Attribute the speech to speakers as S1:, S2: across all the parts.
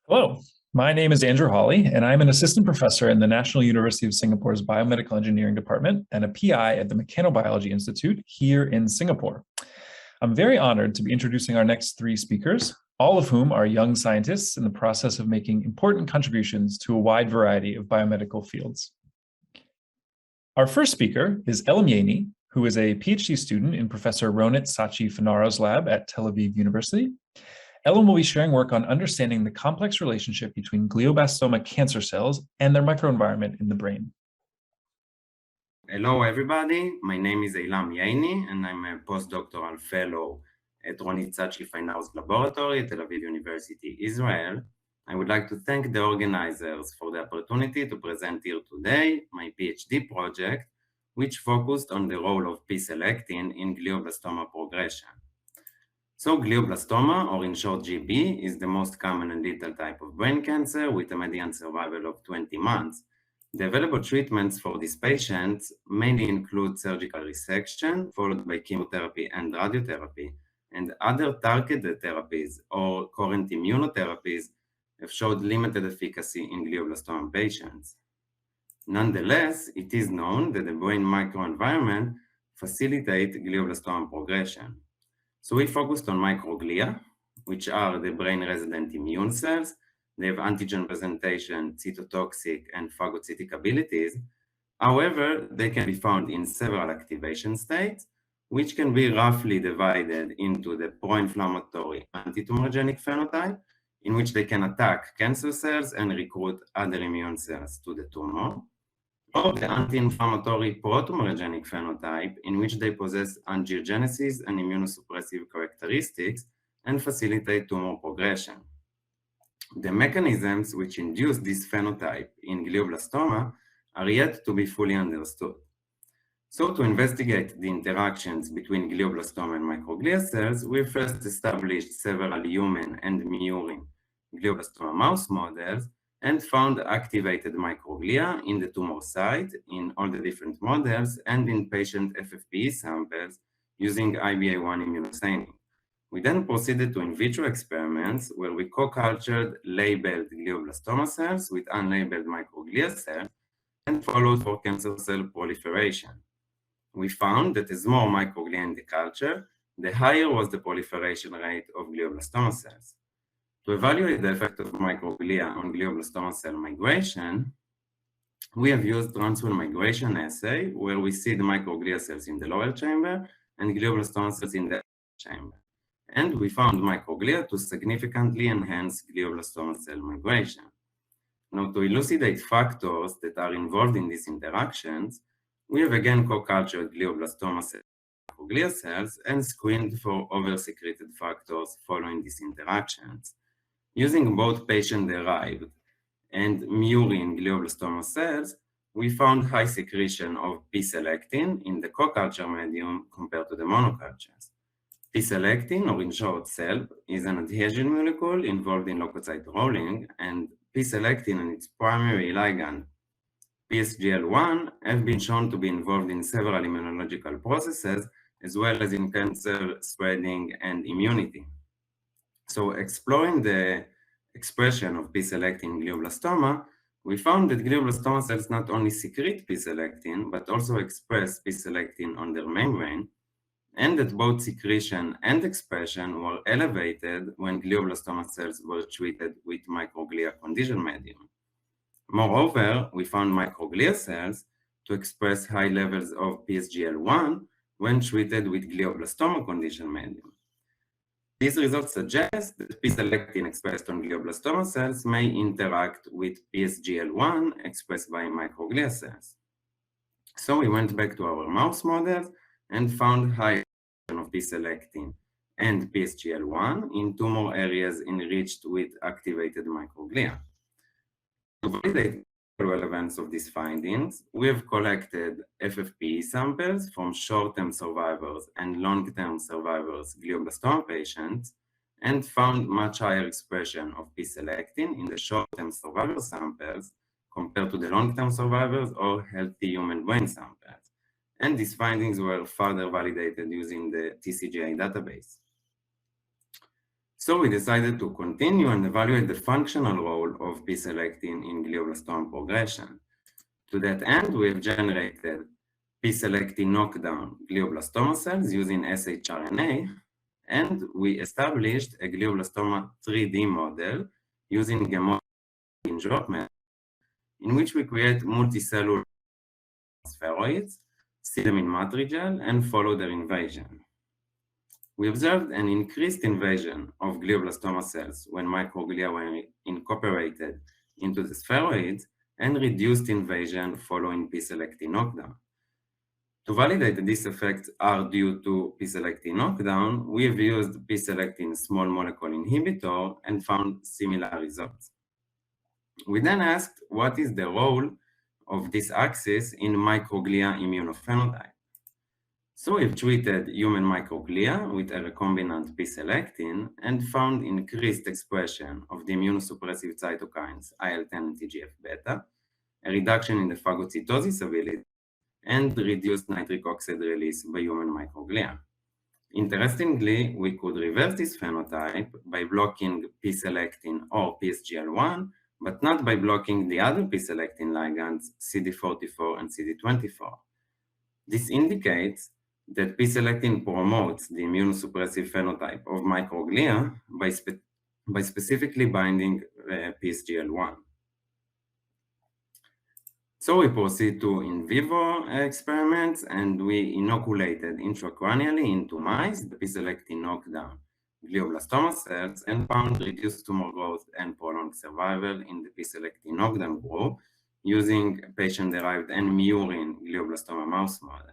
S1: Hello, my name is Andrew Hawley, and I'm an assistant professor in the National University of Singapore's Biomedical Engineering Department and a PI at the Mechanobiology Institute here in Singapore. I'm very honored to be introducing our next three speakers, all of whom are young scientists in the process of making important contributions to a wide variety of biomedical fields. Our first speaker is Eilam Yeini, who is a PhD student in Professor Ronit Sachi-Fanaro's lab at Tel Aviv University. Eilam will be sharing work on understanding the complex relationship between glioblastoma cancer cells and their microenvironment in the brain.
S2: Hello, everybody. My name is Eilam Yeini, and I'm a postdoctoral fellow at Ronit Sachi-Fanaro's laboratory at Tel Aviv University, Israel. I would like to thank the organizers for the opportunity to present here today my PhD project, which focused on the role of P-Selectin in glioblastoma progression. So glioblastoma, or in short GB, is the most common and lethal type of brain cancer with a median survival of 20 months. The available treatments for these patients mainly include surgical resection, followed by chemotherapy and radiotherapy, and other targeted therapies or current immunotherapies have showed limited efficacy in glioblastoma patients. Nonetheless, it is known that the brain microenvironment facilitates glioblastoma progression. So we focused on microglia, which are the brain-resident immune cells. They have antigen presentation, cytotoxic, and phagocytic abilities. However, they can be found in several activation states, which can be roughly divided into the pro-inflammatory anti-tumorigenic phenotype, in which they can attack cancer cells and recruit other immune cells to the tumor, or the anti-inflammatory pro-tumorigenic phenotype, in which they possess angiogenesis and immunosuppressive characteristics and facilitate tumor progression. The mechanisms which induce this phenotype in glioblastoma are yet to be fully understood. So to investigate the interactions between glioblastoma and microglia cells, we first established several human and murine glioblastoma mouse models and found activated microglia in the tumor site in all the different models and in patient FFPE samples using IBA1 immunostaining. We then proceeded to in vitro experiments where we co-cultured labeled glioblastoma cells with unlabeled microglia cells and followed for cancer cell proliferation. We found that as more microglia in the culture, the higher was the proliferation rate of glioblastoma cells. To evaluate the effect of microglia on glioblastoma cell migration, we have used transwell migration assay where we see the microglia cells in the lower chamber and glioblastoma cells in the upper chamber. And we found microglia to significantly enhance glioblastoma cell migration. Now, to elucidate factors that are involved in these interactions, we have again co-cultured glioblastoma cell microglia cells and screened for over-secreted factors following these interactions. Using both patient-derived and murine glioblastoma cells, we found high secretion of P-Selectin in the co-culture medium compared to the monocultures. P-Selectin, or in short SELP, is an adhesion molecule involved in leukocyte rolling, and P-Selectin and its primary ligand, PSGL1, have been shown to be involved in several immunological processes, as well as in cancer spreading and immunity. So exploring the expression of P-Selectin in glioblastoma, we found that glioblastoma cells not only secrete P-Selectin, but also express P-Selectin on their membrane, and that both secretion and expression were elevated when glioblastoma cells were treated with microglia condition medium. Moreover, we found microglia cells to express high levels of PSGL1 when treated with glioblastoma condition medium. These results suggest that P-Selectin expressed on glioblastoma cells may interact with PSGL1 expressed by microglia cells. So we went back to our mouse models and found high of P-Selectin and PSGL1 in tumor areas enriched with activated microglia. To validate the relevance of these findings, we have collected FFPE samples from short-term survivors and long-term survivors glioblastoma patients and found much higher expression of P-Selectin in the short-term survivor samples compared to the long-term survivors or healthy human brain samples. And these findings were further validated using the TCGA database. So we decided to continue and evaluate the functional role of P-Selectin in glioblastoma progression. To that end, we have generated P-Selectin knockdown glioblastoma cells using shRNA, and we established a glioblastoma 3D model using a drop method, in which we create multicellular spheroids, see them in matrigel, and follow their invasion. We observed an increased invasion of glioblastoma cells when microglia were incorporated into the spheroids, and reduced invasion following P-Selectin knockdown. To validate that these effects are due to P-Selectin knockdown, we have used P-Selectin small molecule inhibitor and found similar results. We then asked what is the role of this axis in microglia immunophenotype. So we've treated human microglia with a recombinant P-Selectin and found increased expression of the immunosuppressive cytokines IL-10 and TGF-beta, a reduction in the phagocytosis ability, and reduced nitric oxide release by human microglia. Interestingly, we could reverse this phenotype by blocking P-Selectin or PSGL1, but not by blocking the other P-Selectin ligands, CD44 and CD24. This indicates that P-Selectin promotes the immunosuppressive phenotype of microglia by specifically binding PSGL1. So we proceed to in vivo experiments, and we inoculated intracranially into mice the P-Selectin knockdown glioblastoma cells and found reduced tumor growth and prolonged survival in the P-Selectin knockdown group using patient-derived and murine glioblastoma mouse models.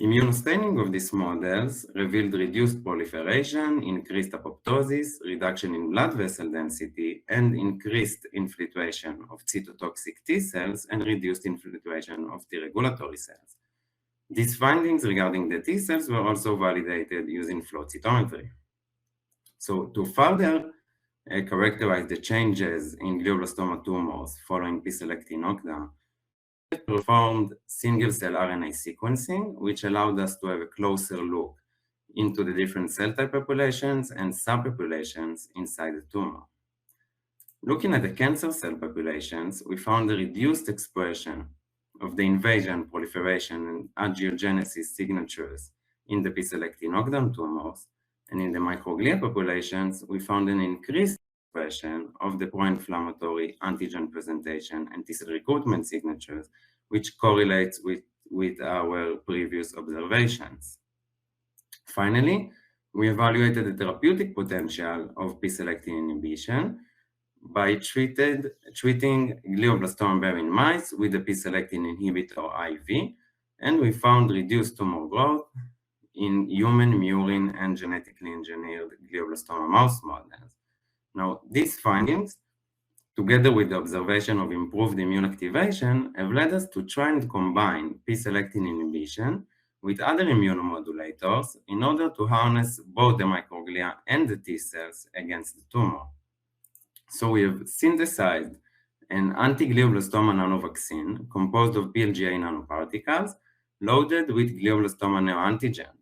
S2: Immunostaining of these models revealed reduced proliferation, increased apoptosis, reduction in blood vessel density, and increased infiltration of cytotoxic T cells and reduced infiltration of T regulatory cells. These findings regarding the T cells were also validated using flow cytometry. So to further characterize the changes in glioblastoma tumors following P-Selectin knockdown, performed single-cell RNA sequencing, which allowed us to have a closer look into the different cell type populations and subpopulations inside the tumor. Looking at the cancer cell populations, we found a reduced expression of the invasion, proliferation, and angiogenesis signatures in the P-Selectin knockdown tumors, and in the microglia populations, we found an increased expression of the pro-inflammatory antigen presentation and T-cell recruitment signatures, which correlates with our previous observations. Finally, we evaluated the therapeutic potential of P-Selectin inhibition by treating glioblastoma-bearing mice with the P-Selectin inhibitor IV, and we found reduced tumor growth in human, murine, and genetically engineered glioblastoma mouse models. Now, these findings, together with the observation of improved immune activation, have led us to try and combine P-Selectin inhibition with other immunomodulators in order to harness both the microglia and the T cells against the tumor. So we have synthesized an anti-glioblastoma nanovaccine composed of PLGA nanoparticles loaded with glioblastoma neoantigens.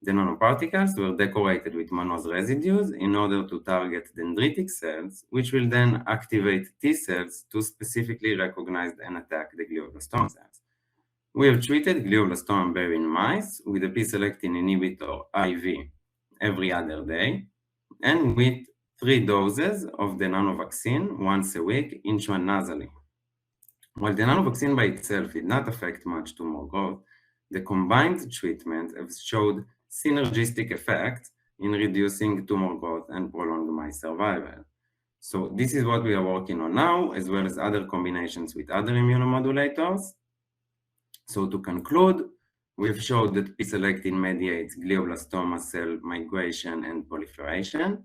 S2: The nanoparticles were decorated with mannose residues in order to target dendritic cells, which will then activate T cells to specifically recognize and attack the glioblastoma cells. We have treated glioblastoma-bearing mice with a P-Selectin inhibitor IV every other day, and with 3 doses of the nanovaccine once a week intranasally. While the nanovaccine by itself did not affect much tumor growth, the combined treatment has showed synergistic effects in reducing tumor growth and prolonged mice survival. So this is what we are working on now, as well as other combinations with other immunomodulators. So to conclude, we've showed that P-Selectin mediates glioblastoma cell migration and proliferation,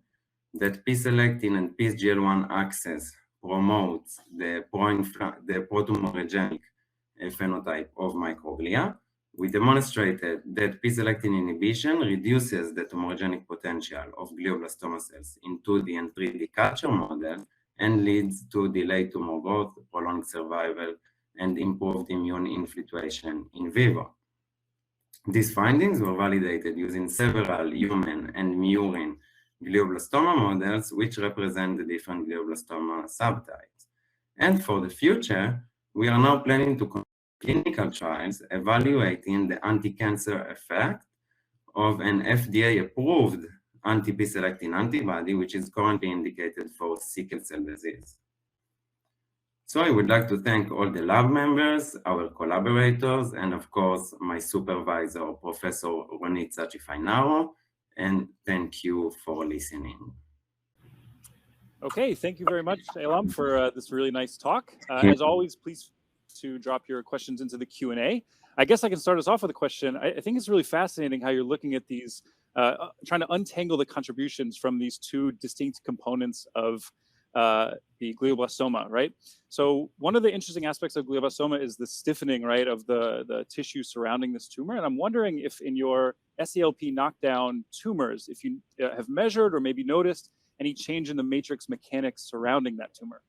S2: that P-Selectin and PSGL1 axis promotes the pro-tumorigenic phenotype of microglia. We demonstrated that P-Selectin inhibition reduces the tumorigenic potential of glioblastoma cells in 2D and 3D culture models and leads to delayed tumor growth, prolonged survival, and improved immune infiltration in vivo. These findings were validated using several human and murine glioblastoma models, which represent the different glioblastoma subtypes. And for the future, we are now planning to conduct clinical trials evaluating the anti-cancer effect of an FDA-approved anti-P-Selectin antibody, which is currently indicated for sickle cell disease. So I would like to thank all the lab members, our collaborators, and of course, my supervisor, Professor Ronit Sachi-Fainaro, and thank you for listening.
S3: Okay, thank you very much, Eilam, for this really nice talk. As always, please to drop your questions into the Q&A. I guess I can start us off with a question. I think it's really fascinating how you're looking at these, trying to untangle the contributions from these two distinct components of the glioblastoma, right? So one of the interesting aspects of glioblastoma is the stiffening, right, of the tissue surrounding this tumor. And I'm wondering if in your SELP knockdown tumors, if you have measured or maybe noticed any change in the matrix mechanics surrounding that tumor.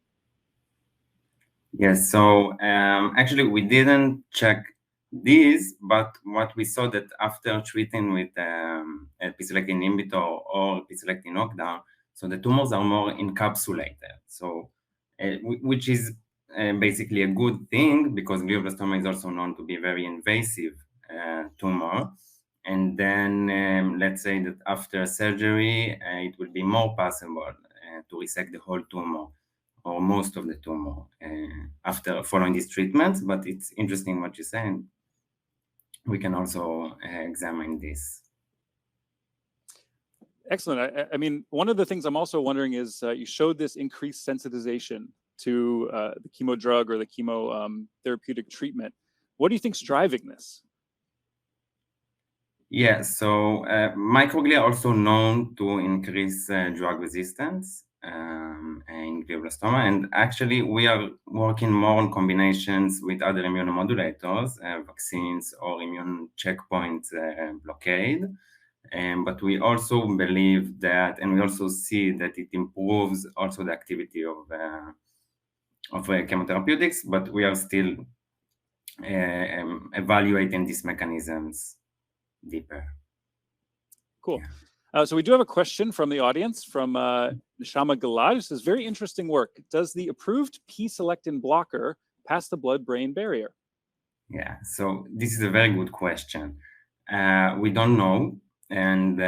S2: Yes, so actually we didn't check this, but what we saw that after treating with a P-Selectin inhibitor or P-Selectin knockdown, so the tumors are more encapsulated, so which is basically a good thing because glioblastoma is also known to be a very invasive tumor. And then let's say that after surgery, it will be more possible to resect the whole tumor or most of the tumor after following these treatments. But it's interesting what you're saying. We can also examine this.
S3: Excellent. I mean, one of the things I'm also wondering is you showed this increased sensitization to the chemo drug or the chemo therapeutic treatment. What do you think is driving this?
S2: Yeah, so microglia are also known to increase drug resistance in glioblastoma, and actually we are working more on combinations with other immunomodulators, vaccines or immune checkpoint blockade. But we also believe that, and we also see that it improves also the activity of chemotherapeutics, but we are still evaluating these mechanisms deeper.
S3: Cool. Yeah. So we do have a question from the audience from Nishama Gilad. It says, very interesting work. Does the approved P-Selectin blocker pass the blood-brain barrier?
S2: Yeah, so this is a very good question. We don't know. And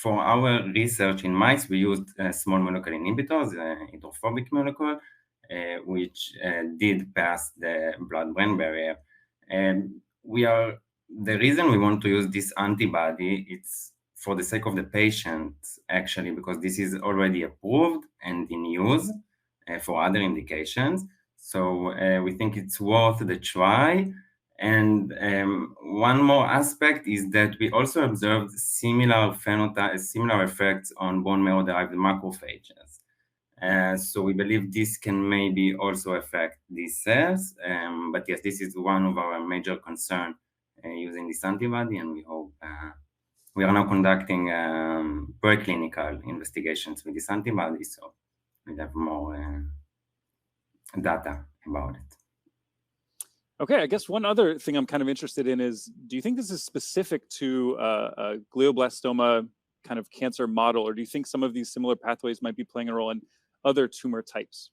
S2: for our research in mice, we used small molecule inhibitors, hydrophobic molecule, which did pass the blood-brain barrier. And the reason we want to use this antibody, it's for the sake of the patient, actually, because this is already approved and in use for other indications. So we think it's worth the try. And one more aspect is that we also observed similar effects on bone marrow-derived macrophages. So we believe this can maybe also affect these cells. But yes, this is one of our major concerns using this antibody, and we hope we are now conducting preclinical investigations with this antibody, so we'll have more data about it.
S3: Okay, I guess one other thing I'm kind of interested in is, do you think this is specific to a glioblastoma kind of cancer model, or do you think some of these similar pathways might be playing a role in other tumor types?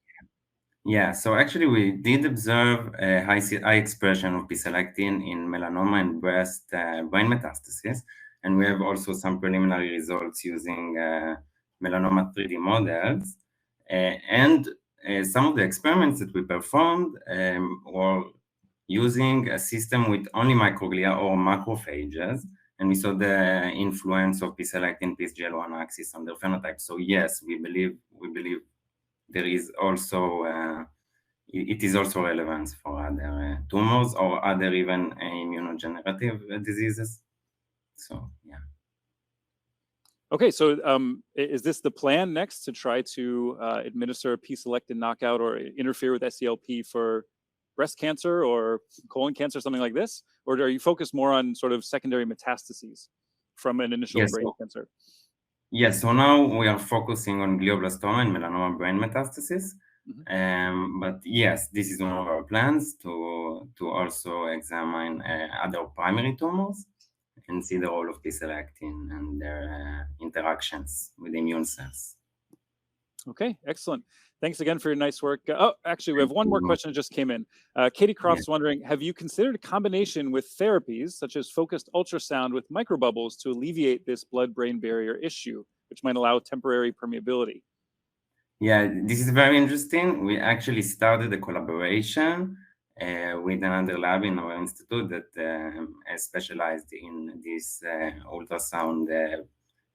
S2: Yeah, so actually we did observe a high expression of P-Selectin in melanoma and breast brain metastasis, and we have also some preliminary results using melanoma 3D models. And some of the experiments that we performed were using a system with only microglia or macrophages, and we saw the influence of P-Selectin, PSGL1 axis on their phenotype. So yes, we believe there is also it is also relevance for other tumors or other even immunodegenerative diseases. So yeah.
S3: Okay, so is this the plan next to try to administer a P-Selectin knockout or interfere with SELP for breast cancer or colon cancer, something like this? Or are you focused more on sort of secondary metastases from an initial brain cancer?
S2: Yes, so now we are focusing on glioblastoma and melanoma brain metastasis. Mm-hmm. But yes, this is one of our plans to also examine other primary tumors and see the role of P-Selectin and their interactions with immune cells.
S3: Okay, excellent. Thanks again for your nice work. Oh, actually, we have one more question that just came in. Katie Croft's wondering, have you considered a combination with therapies such as focused ultrasound with microbubbles to alleviate this blood-brain barrier issue, which might allow temporary permeability?
S2: Yeah, this is very interesting. We actually started a collaboration with another lab in our institute that is specialized in this ultrasound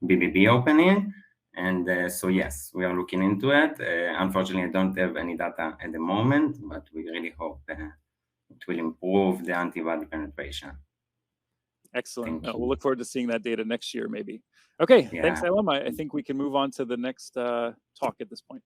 S2: BBB opening. And so, yes, we are looking into it. Unfortunately, I don't have any data at the moment, but we really hope it will improve the antibody penetration.
S3: Excellent. We'll look forward to seeing that data next year, maybe. Okay,
S2: Yeah.
S3: thanks, Eilam. I think we can move on to the next talk at this point.